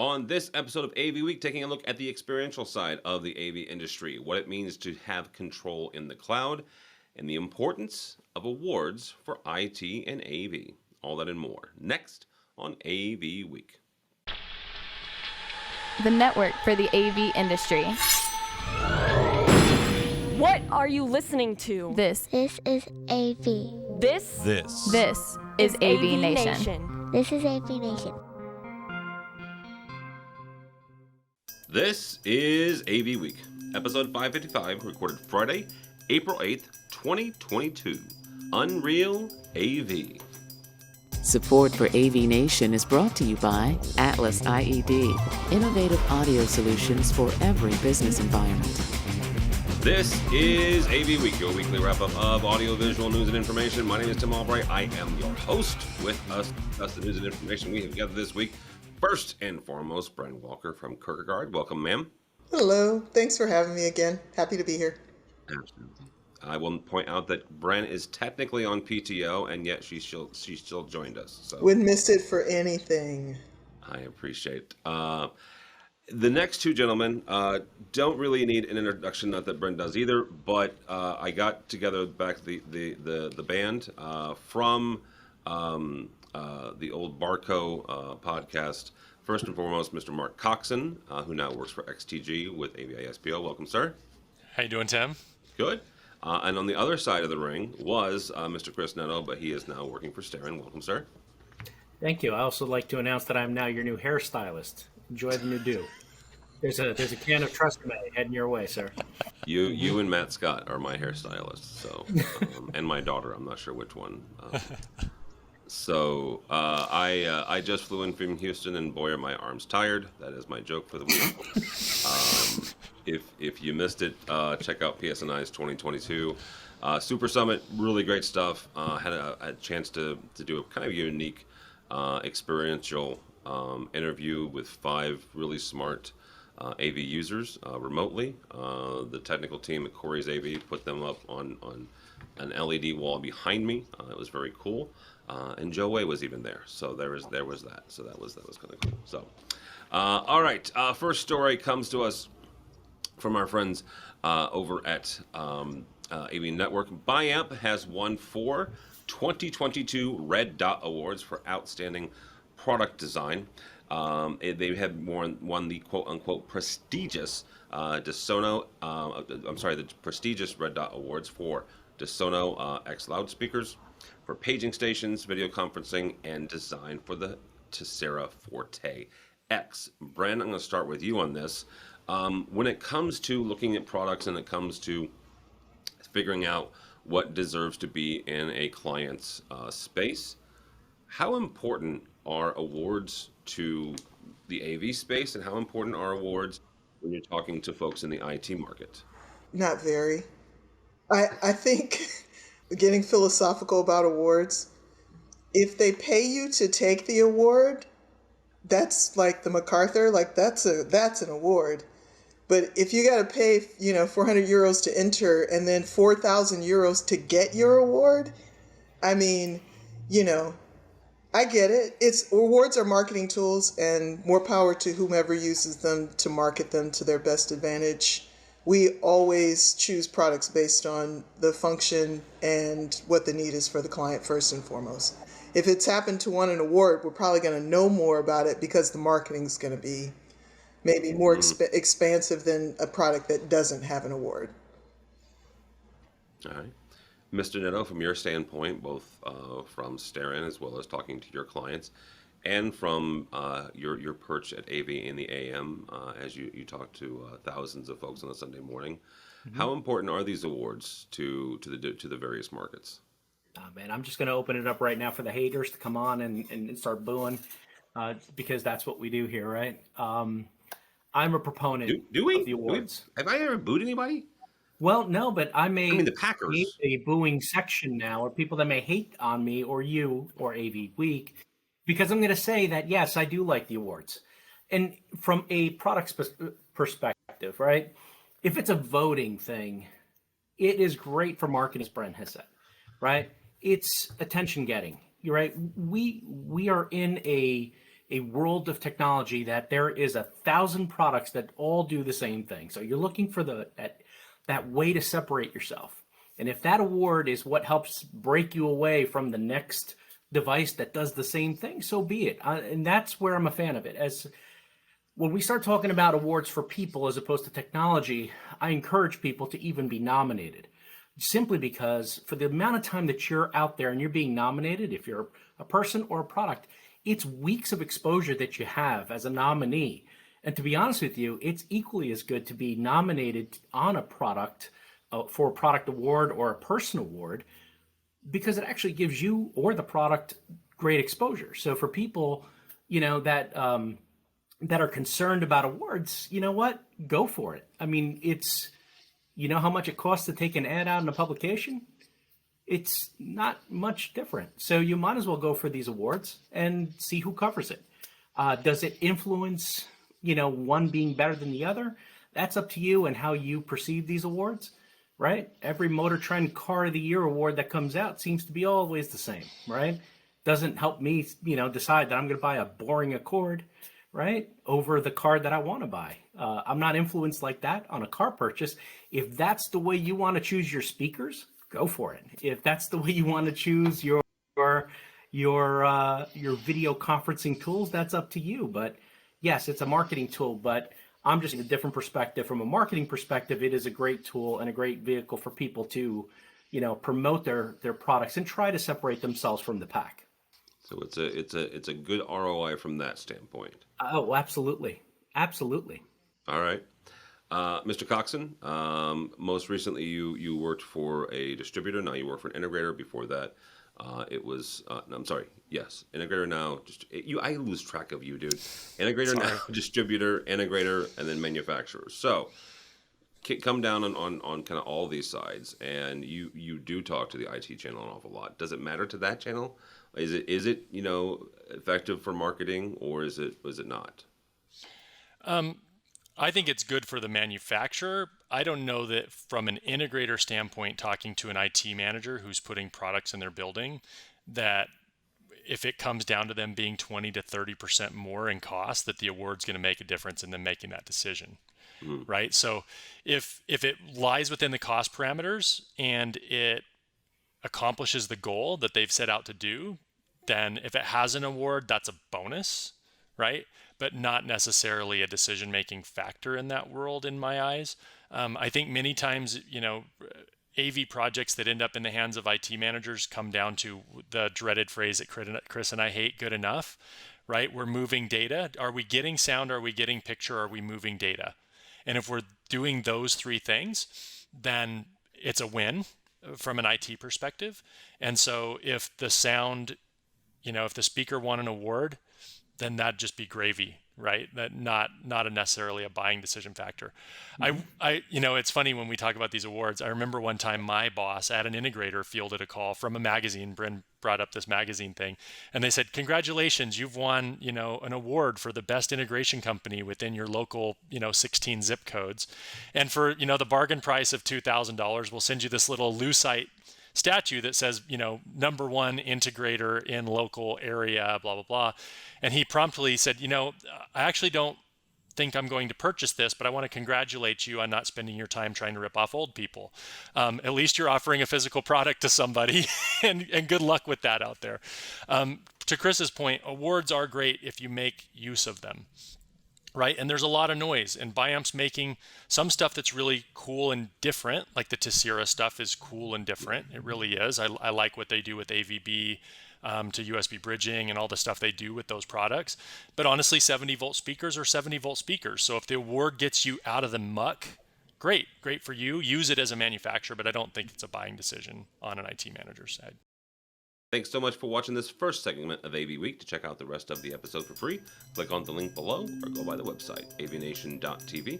On this episode of AV Week, taking a look at the experiential side of the AV industry, what it means to have control in the cloud, and the importance of awards for IT and AV. All that and more next on AV Week. The network for the AV industry. What are you listening to? This is AV. This is AVNation. This is AVNation. This is AV Week, episode 555, recorded Friday, April 8th, 2022. Unreal AV. Support for AVNation is brought to you by Atlas IED, innovative audio solutions for every business environment. This is AV Week, your weekly wrap-up of audio-visual news and information. My name is Tim Albright. I am your host. With us to discuss the news and information we have gathered this week. First and foremost, Bren Walker from Kierkegaard. Welcome, ma'am. Hello. Thanks for having me again. Happy to be here. Absolutely. I will point out that Bren is technically on PTO, and yet she still joined us. So Wouldn't miss it for anything. I appreciate it. The next two gentlemen don't really need an introduction, not that Bren does either, but I got together back the band from the old Barco podcast. First and foremost, Mr. Mark Coxon, who now works for XTG with AVISPO. Welcome, sir. How you doing, Tim? Good. And on the other side of the ring was Mr. Chris Netto, but he is now working for Starin. Welcome, sir. Thank you. I also like to announce that I'm now your new hairstylist. Enjoy the new do. There's a can of Tresemme heading your way, sir. You and Matt Scott are my hairstylists, so and my daughter. I'm not sure which one. I just flew in from Houston, and boy, are my arms tired. That is my joke for the week. If you missed it, check out PSNI's 2022 Super Summit. Really great stuff. Had a chance to do a kind of unique experiential interview with 5 really smart AV users remotely. The technical team at Corey's AV put them up on an LED wall behind me. It was very cool. And Joe Way was even there, so there was that. So that was kind of cool. So, all right. First story comes to us from our friends over at AV Network. Biamp has won 4 2022 Red Dot Awards for outstanding product design. They have won the quote-unquote prestigious the prestigious Red Dot Awards for DeSono X loudspeakers, for paging stations, video conferencing, and design for the Tessera Forte X. Bren, I'm going to start with you on this. When it comes to looking at products and it comes to figuring out what deserves to be in a client's space, how important are awards to the AV space, and how important are awards when you're talking to folks in the IT market? Not very. I think getting philosophical about awards, if they pay you to take the award, that's like the MacArthur, like that's an award. But if you got to pay, 400 euros to enter and then 4,000 euros to get your award, I mean, I get it. Awards are marketing tools, and more power to whomever uses them to market them to their best advantage. We always choose products based on the function and what the need is for the client first and foremost. If it's happened to win an award, we're probably going to know more about it because the marketing is going to be maybe more expansive than a product that doesn't have an award. All right. Mr. Netto, from your standpoint, both from Starin as well as talking to your clients, and from your perch at AV in the AM, as you talk to thousands of folks on a Sunday morning, how important are these awards to the various markets? Man, I'm just going to open it up right now for the haters to come on and start booing, because that's what we do here, right? I'm a proponent do we? of the awards. Have I ever booed anybody? Well, no, but I mean the Packers. A booing section now, or people that may hate on me or you or AV Week, because I'm going to say that, yes, I do like the awards. And from a product perspective, right? If it's a voting thing, it is great for marketing, as Brent has said, right? It's attention getting. You're right. We are in a a world of technology that there is 1,000 products that all do the same thing. So you're looking for that way to separate yourself. And if that award is what helps break you away from the next device that does the same thing, so be it. And that's where I'm a fan of it. As when we start talking about awards for people as opposed to technology, I encourage people to even be nominated. Simply because for the amount of time that you're out there and you're being nominated, if you're a person or a product, it's weeks of exposure that you have as a nominee. And to be honest with you, it's equally as good to be nominated on a product for a product award or a person award, because it actually gives you or the product great exposure. So for people, that are concerned about awards, you know what? Go for it. I mean, you know how much it costs to take an ad out in a publication? It's not much different. So you might as well go for these awards and see who covers it. Does it influence, one being better than the other? That's up to you and how you perceive these awards, right? Every Motor Trend Car of the Year award that comes out seems to be always the same, right? Doesn't help me, decide that I'm going to buy a boring Accord, right, over the car that I want to buy. I'm not influenced like that on a car purchase. If that's the way you want to choose your speakers, go for it. If that's the way you want to choose your video conferencing tools, that's up to you. But yes, it's a marketing tool, but I'm just in a different perspective. From a marketing perspective, it is a great tool and a great vehicle for people to, promote their products and try to separate themselves from the pack. So it's a good ROI from that standpoint. Oh, absolutely. Absolutely. All right. Mr. Coxon, most recently you worked for a distributor. Now you work for an integrator. Before that, it was, no, I'm sorry. Yes. Integrator now. I lose track of you, dude. Integrator now, distributor, integrator, and then manufacturer. So come down on kind of all these sides, and you do talk to the IT channel an awful lot. Does it matter to that channel? Is it effective for marketing, or is it not? I think it's good for the manufacturer. I don't know that from an integrator standpoint, talking to an IT manager who's putting products in their building, that if it comes down to them being 20 to 30% more in cost, that the award's going to make a difference in them making that decision. Right? So if it lies within the cost parameters and it accomplishes the goal that they've set out to do, then if it has an award, that's a bonus, right? But not necessarily a decision-making factor in that world, in my eyes. I think many times, AV projects that end up in the hands of IT managers come down to the dreaded phrase that Chris and I hate, good enough, right? We're moving data. Are we getting sound? Are we getting picture? Are we moving data? And if we're doing those three things, then it's a win from an IT perspective. And so if the sound, if the speaker won an award, then that'd just be gravy, right? That not necessarily a buying decision factor. It's funny when we talk about these awards. I remember one time my boss at an integrator fielded a call from a magazine. Bryn brought up this magazine thing, and they said, "Congratulations, you've won, an award for the best integration company within your local, 16 zip codes, and for the bargain price of $2,000, we'll send you this little lucite statue that says, number one integrator in local area, blah, blah, blah." And he promptly said, I actually don't think I'm going to purchase this, but I want to congratulate you on not spending your time trying to rip off old people. At least you're offering a physical product to somebody, and good luck with that out there. To Chris's point, awards are great if you make use of them. Right. And there's a lot of noise, and Biamp's making some stuff that's really cool and different. Like the Tessera stuff is cool and different. It really is. I like what they do with AVB to USB bridging and all the stuff they do with those products. But honestly, 70 volt speakers are 70 volt speakers. So if the award gets you out of the muck, great for you. Use it as a manufacturer, but I don't think it's a buying decision on an IT manager's side. Thanks so much for watching this first segment of AV Week. To check out the rest of the episode for free, click on the link below or go by the website, avnation.tv.